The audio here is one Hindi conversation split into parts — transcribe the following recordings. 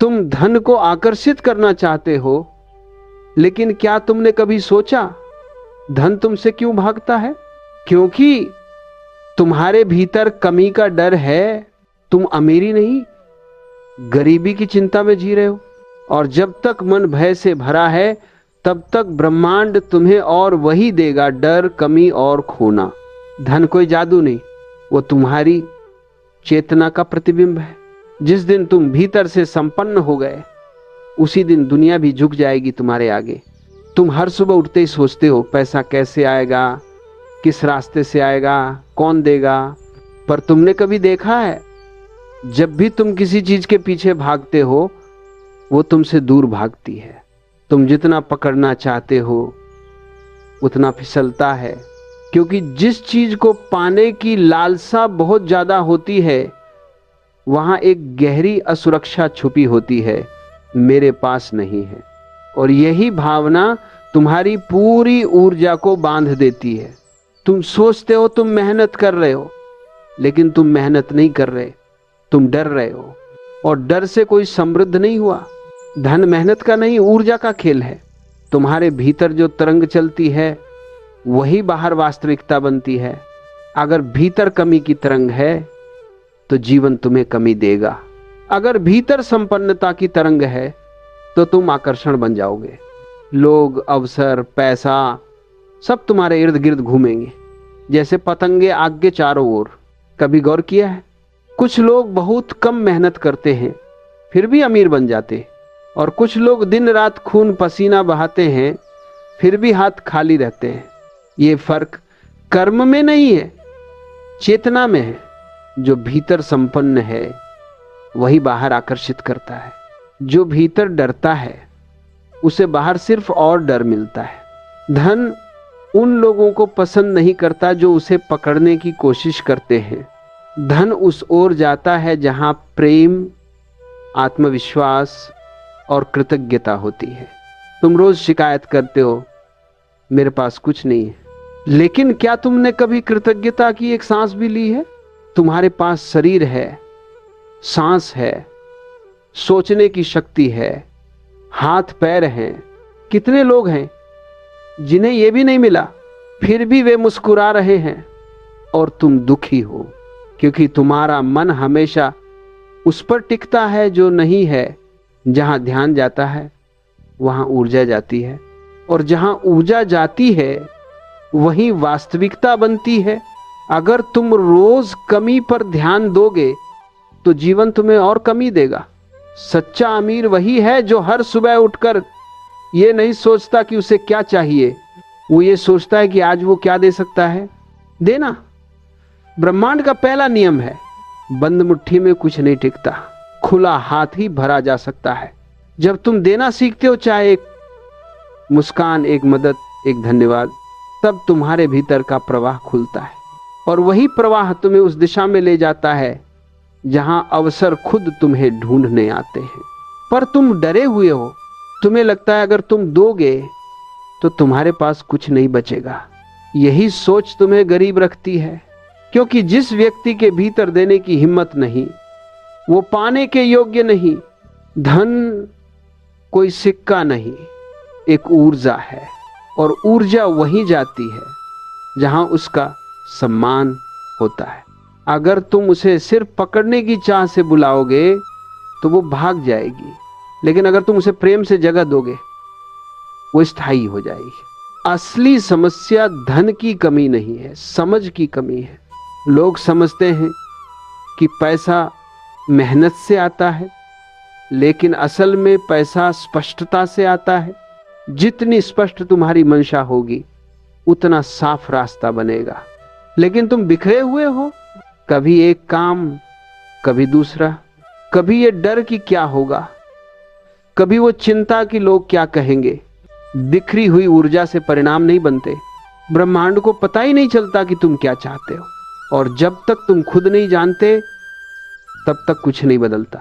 तुम धन को आकर्षित करना चाहते हो, लेकिन क्या तुमने कभी सोचा धन तुमसे क्यों भागता है? क्योंकि तुम्हारे भीतर कमी का डर है। तुम अमीरी नहीं, गरीबी की चिंता में जी रहे हो। और जब तक मन भय से भरा है, तब तक ब्रह्मांड तुम्हें और वही देगा, डर, कमी और खोना। धन कोई जादू नहीं, वो तुम्हारी चेतना का प्रतिबिंब है। जिस दिन तुम भीतर से संपन्न हो गए, उसी दिन दुनिया भी झुक जाएगी तुम्हारे आगे। तुम हर सुबह उठते ही सोचते हो पैसा कैसे आएगा, किस रास्ते से आएगा, कौन देगा। पर तुमने कभी देखा है, जब भी तुम किसी चीज के पीछे भागते हो, वो तुमसे दूर भागती है। तुम जितना पकड़ना चाहते हो उतना फिसलता है, क्योंकि जिस चीज को पाने की लालसा बहुत ज्यादा होती है, वहां एक गहरी असुरक्षा छुपी होती है, मेरे पास नहीं है। और यही भावना तुम्हारी पूरी ऊर्जा को बांध देती है। तुम सोचते हो तुम मेहनत कर रहे हो, लेकिन तुम मेहनत नहीं कर रहे, तुम डर रहे हो। और डर से कोई समृद्ध नहीं हुआ। धन मेहनत का नहीं, ऊर्जा का खेल है। तुम्हारे भीतर जो तरंग चलती है, वही बाहर वास्तविकता बनती है। अगर भीतर कमी की तरंग है, तो जीवन तुम्हें कमी देगा। अगर भीतर संपन्नता की तरंग है, तो तुम आकर्षण बन जाओगे। लोग, अवसर, पैसा सब तुम्हारे इर्द गिर्द घूमेंगे, जैसे पतंगे आग के चारों ओर। कभी गौर किया है, कुछ लोग बहुत कम मेहनत करते हैं फिर भी अमीर बन जाते, और कुछ लोग दिन रात खून पसीना बहाते हैं फिर भी हाथ खाली रहते हैं। ये फर्क कर्म में नहीं है, चेतना में है। जो भीतर संपन्न है, वही बाहर आकर्षित करता है। जो भीतर डरता है, उसे बाहर सिर्फ और डर मिलता है। धन उन लोगों को पसंद नहीं करता जो उसे पकड़ने की कोशिश करते हैं। धन उस ओर जाता है जहां प्रेम, आत्मविश्वास और कृतज्ञता होती है। तुम रोज शिकायत करते हो, मेरे पास कुछ नहीं है, लेकिन क्या तुमने कभी कृतज्ञता की एक सांस भी ली है? तुम्हारे पास शरीर है, सांस है, सोचने की शक्ति है, हाथ पैर हैं। कितने लोग हैं जिन्हें यह भी नहीं मिला, फिर भी वे मुस्कुरा रहे हैं, और तुम दुखी हो, क्योंकि तुम्हारा मन हमेशा उस पर टिकता है जो नहीं है। जहां ध्यान जाता है, वहां ऊर्जा जाती है, और जहां ऊर्जा जाती है, वहीं वास्तविकता बनती है। अगर तुम रोज कमी पर ध्यान दोगे, तो जीवन तुम्हें और कमी देगा। सच्चा अमीर वही है जो हर सुबह उठकर ये नहीं सोचता कि उसे क्या चाहिए, वो ये सोचता है कि आज वो क्या दे सकता है, देना। ब्रह्मांड का पहला नियम है, बंद मुट्ठी में कुछ नहीं टिकता, खुला हाथ ही भरा जा सकता है। जब तुम देना सीखते हो, चाहे एक मुस्कान, एक मदद, एक धन्यवाद, तब तुम्हारे भीतर का प्रवाह खुलता है, और वही प्रवाह तुम्हें उस दिशा में ले जाता है जहां अवसर खुद तुम्हें ढूंढने आते हैं। पर तुम डरे हुए हो, तुम्हें लगता है अगर तुम दोगे तो तुम्हारे पास कुछ नहीं बचेगा। यही सोच तुम्हें गरीब रखती है, क्योंकि जिस व्यक्ति के भीतर देने की हिम्मत नहीं, वो पाने के योग्य नहीं। धन कोई सिक्का नहीं, एक ऊर्जा है, और ऊर्जा वहीं जाती है जहां उसका सम्मान होता है। अगर तुम उसे सिर्फ पकड़ने की चाह से बुलाओगे, तो वो भाग जाएगी, लेकिन अगर तुम उसे प्रेम से जगह दोगे, वो स्थायी हो जाएगी। असली समस्या धन की कमी नहीं है, समझ की कमी है। लोग समझते हैं कि पैसा मेहनत से आता है, लेकिन असल में पैसा स्पष्टता से आता है। जितनी स्पष्ट तुम्हारी मंशा होगी, उतना साफ रास्ता बनेगा। लेकिन तुम बिखरे हुए हो, कभी एक काम, कभी दूसरा, कभी ये डर कि क्या होगा, कभी वो चिंता कि लोग क्या कहेंगे। बिखरी हुई ऊर्जा से परिणाम नहीं बनते। ब्रह्मांड को पता ही नहीं चलता कि तुम क्या चाहते हो, और जब तक तुम खुद नहीं जानते, तब तक कुछ नहीं बदलता।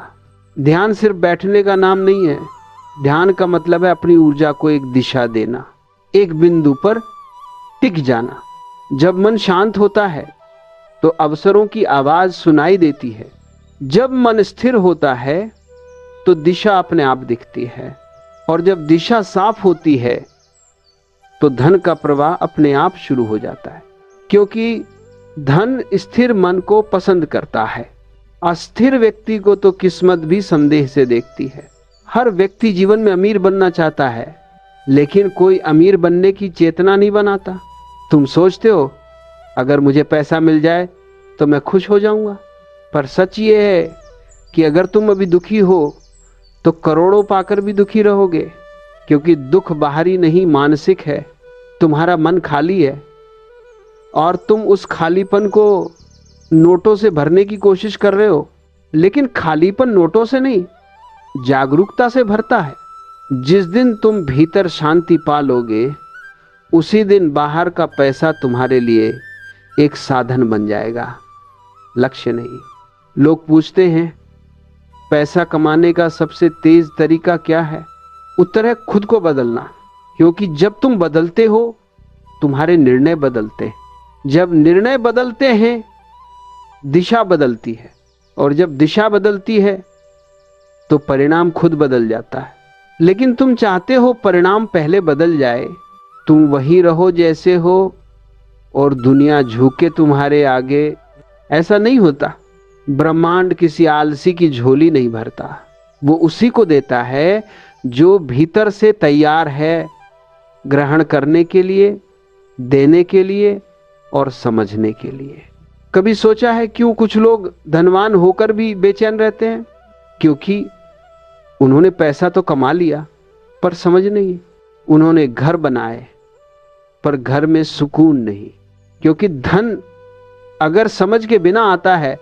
ध्यान सिर्फ बैठने का नाम नहीं है। ध्यान का मतलब है अपनी ऊर्जा को एक दिशा देना, एक बिंदु पर टिक जाना। जब मन शांत होता है, तो अवसरों की आवाज सुनाई देती है। जब मन स्थिर होता है, तो दिशा अपने आप दिखती है, और जब दिशा साफ होती है तो धन का प्रवाह अपने आप शुरू हो जाता है। क्योंकि धन स्थिर मन को पसंद करता है, अस्थिर व्यक्ति को तो किस्मत भी संदेह से देखती है। हर व्यक्ति जीवन में अमीर बनना चाहता है, लेकिन कोई अमीर बनने की चेतना नहीं बनाता। तुम सोचते हो अगर मुझे पैसा मिल जाए तो मैं खुश हो जाऊंगा, पर सच ये है कि अगर तुम अभी दुखी हो तो करोड़ों पाकर भी दुखी रहोगे, क्योंकि दुख बाहरी नहीं मानसिक है। तुम्हारा मन खाली है और तुम उस खालीपन को नोटों से भरने की कोशिश कर रहे हो, लेकिन खालीपन नोटों से नहीं, जागरूकता से भरता है। जिस दिन तुम भीतर शांति पा लोगे, उसी दिन बाहर का पैसा तुम्हारे लिए एक साधन बन जाएगा, लक्ष्य नहीं। लोग पूछते हैं पैसा कमाने का सबसे तेज तरीका क्या है? उत्तर है खुद को बदलना। क्योंकि जब तुम बदलते हो तुम्हारे निर्णय बदलते हैं। जब निर्णय बदलते हैं दिशा बदलती है, और जब दिशा बदलती है तो परिणाम खुद बदल जाता है। लेकिन तुम चाहते हो परिणाम पहले बदल जाए, तुम वही रहो जैसे हो और दुनिया झुके तुम्हारे आगे। ऐसा नहीं होता। ब्रह्मांड किसी आलसी की झोली नहीं भरता, वो उसी को देता है जो भीतर से तैयार है ग्रहण करने के लिए, देने के लिए और समझने के लिए। कभी सोचा है क्यों कुछ लोग धनवान होकर भी बेचैन रहते हैं? क्योंकि उन्होंने पैसा तो कमा लिया पर समझ नहीं। उन्होंने घर बनाए पर घर में सुकून नहीं। क्योंकि धन अगर समझ के बिना आता है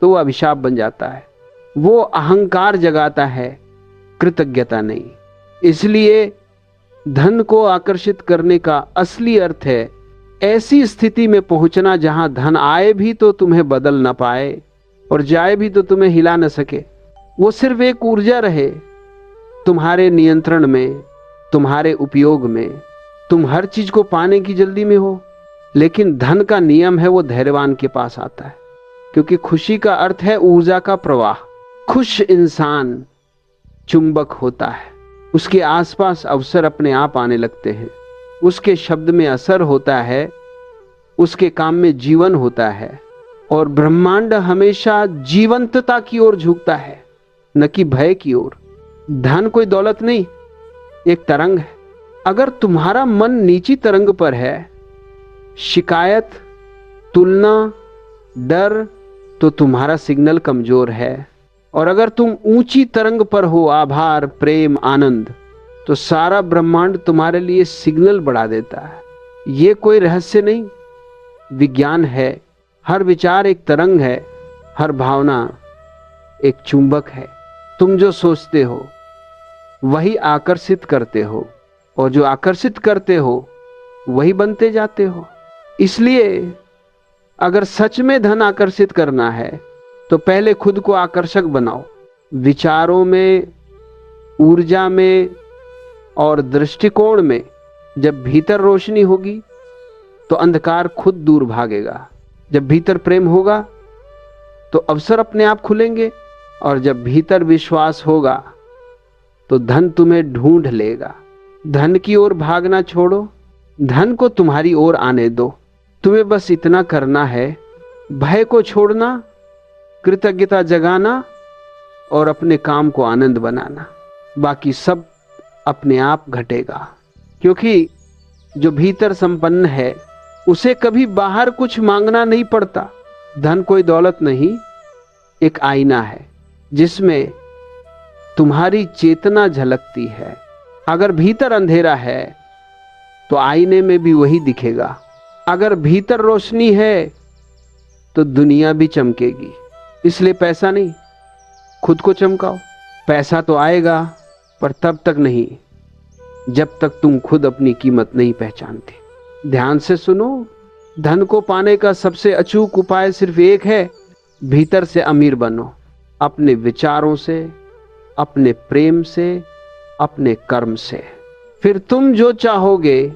तो वो अभिशाप बन जाता है, वो अहंकार जगाता है, कृतज्ञता नहीं। इसलिए धन को आकर्षित करने का असली अर्थ है ऐसी स्थिति में पहुंचना जहां धन आए भी तो तुम्हें बदल ना पाए और जाए भी तो तुम्हें हिला न सके। वो सिर्फ एक ऊर्जा रहे तुम्हारे नियंत्रण में, तुम्हारे उपयोग में। तुम हर चीज को पाने की जल्दी में हो, लेकिन धन का नियम है वो धैर्यवान के पास आता है। क्योंकि खुशी का अर्थ है ऊर्जा का प्रवाह। खुश इंसान चुंबक होता है, उसके आसपास अवसर अपने आप आने लगते हैं, उसके शब्द में असर होता है, उसके काम में जीवन होता है। और ब्रह्मांड हमेशा जीवंतता की ओर झुकता है, न कि भय की ओर। धन कोई दौलत नहीं, एक तरंग है। अगर तुम्हारा मन नीची तरंग पर है, शिकायत, तुलना, डर, तो तुम्हारा सिग्नल कमजोर है। और अगर तुम ऊंची तरंग पर हो, आभार, प्रेम, आनंद, तो सारा ब्रह्मांड तुम्हारे लिए सिग्नल बढ़ा देता है। ये कोई रहस्य नहीं, विज्ञान है। हर विचार एक तरंग है, हर भावना एक चुंबक है। तुम जो सोचते हो वही आकर्षित करते हो, और जो आकर्षित करते हो वही बनते जाते हो। इसलिए अगर सच में धन आकर्षित करना है तो पहले खुद को आकर्षक बनाओ। विचारों में, ऊर्जा में और दृष्टिकोण में जब भीतर रोशनी होगी तो अंधकार खुद दूर भागेगा। जब भीतर प्रेम होगा तो अवसर अपने आप खुलेंगे, और जब भीतर विश्वास होगा तो धन तुम्हें ढूंढ लेगा। धन की ओर भागना छोड़ो, धन को तुम्हारी ओर आने दो। तुम्हें बस इतना करना है, भय को छोड़ना, कृतज्ञता जगाना और अपने काम को आनंद बनाना। बाकी सब अपने आप घटेगा। क्योंकि जो भीतर संपन्न है उसे कभी बाहर कुछ मांगना नहीं पड़ता। धन कोई दौलत नहीं, एक आईना है जिसमें तुम्हारी चेतना झलकती है। अगर भीतर अंधेरा है तो आईने में भी वही दिखेगा। अगर भीतर रोशनी है तो दुनिया भी चमकेगी। इसलिए पैसा नहीं, खुद को चमकाओ। पैसा तो आएगा पर तब तक नहीं जब तक तुम खुद अपनी कीमत नहीं पहचानते। ध्यान से सुनो, धन को पाने का सबसे अचूक उपाय सिर्फ एक है, भीतर से अमीर बनो। अपने विचारों से, अपने प्रेम से, अपने कर्म से। फिर तुम जो चाहोगे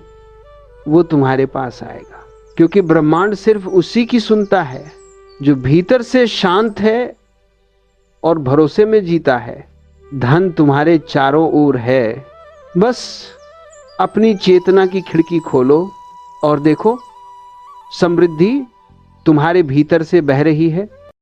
वो तुम्हारे पास आएगा। क्योंकि ब्रह्मांड सिर्फ उसी की सुनता है जो भीतर से शांत है और भरोसे में जीता है, धन तुम्हारे चारों ओर है। बस अपनी चेतना की खिड़की खोलो और देखो, समृद्धि तुम्हारे भीतर से बह रही है।